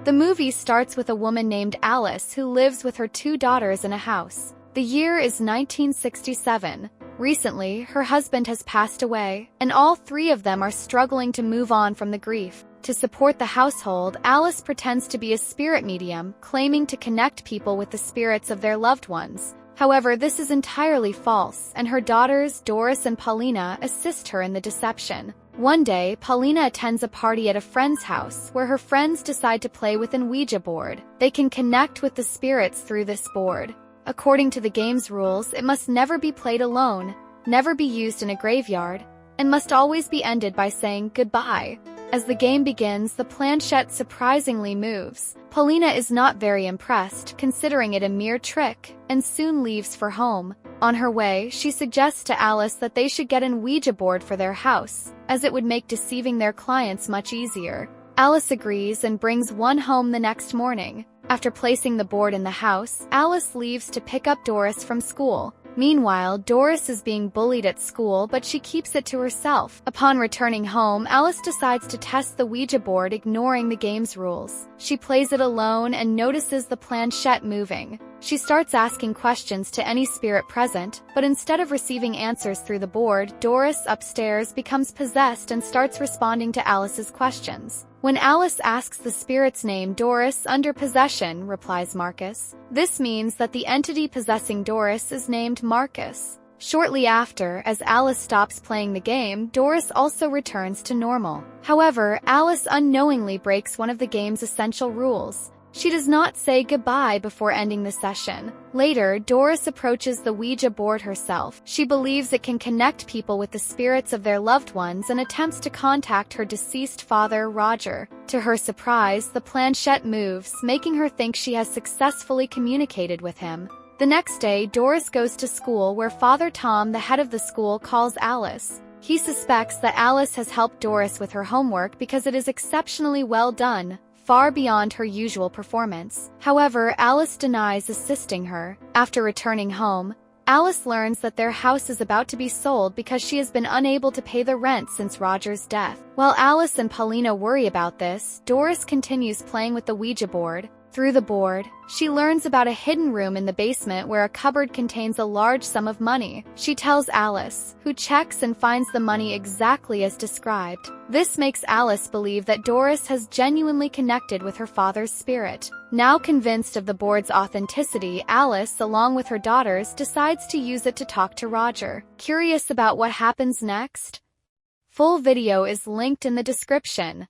The movie starts with a woman named Alice who lives with her 2 daughters in a house. The year is 1967. Recently, her husband has passed away, and all 3 of them are struggling to move on from the grief. To support the household, Alice pretends to be a spirit medium, claiming to connect people with the spirits of their loved ones. However, this is entirely false, and her daughters, Doris and Paulina, assist her in the deception. One day, Paulina attends a party at a friend's house where her friends decide to play with an Ouija board. They can connect with the spirits through this board. According to the game's rules, it must never be played alone, never be used in a graveyard, and must always be ended by saying goodbye. As the game begins, the planchette surprisingly moves. Paulina is not very impressed, considering it a mere trick, and soon leaves for home. On her way, she suggests to Alice that they should get an Ouija board for their house, as it would make deceiving their clients much easier. Alice agrees and brings one home the next morning. After placing the board in the house, Alice leaves to pick up Doris from school. Meanwhile, Doris is being bullied at school, but she keeps it to herself. Upon returning home, Alice decides to test the Ouija board, ignoring the game's rules. She plays it alone and notices the planchette moving. She starts asking questions to any spirit present, but instead of receiving answers through the board, Doris upstairs becomes possessed and starts responding to Alice's questions. When Alice asks the spirit's name, Doris, under possession, replies Marcus. This means that the entity possessing Doris is named Marcus. Shortly after, as Alice stops playing the game, Doris also returns to normal. However, Alice unknowingly breaks one of the game's essential rules. She does not say goodbye before ending the session. Later, Doris approaches the Ouija board herself. She believes it can connect people with the spirits of their loved ones and attempts to contact her deceased father, Roger. To her surprise, the planchette moves, making her think she has successfully communicated with him. The next day, Doris goes to school where Father Tom, the head of the school, calls Alice. He suspects that Alice has helped Doris with her homework because it is exceptionally well done, far beyond her usual performance. However, Alice denies assisting her. After returning home, Alice learns that their house is about to be sold because she has been unable to pay the rent since Roger's death. While Alice and Paulina worry about this, Doris continues playing with the Ouija board. Through the board, she learns about a hidden room in the basement where a cupboard contains a large sum of money. She tells Alice, who checks and finds the money exactly as described. This makes Alice believe that Doris has genuinely connected with her father's spirit. Now convinced of the board's authenticity, Alice, along with her daughters, decides to use it to talk to Roger. Curious about what happens next? Full video is linked in the description.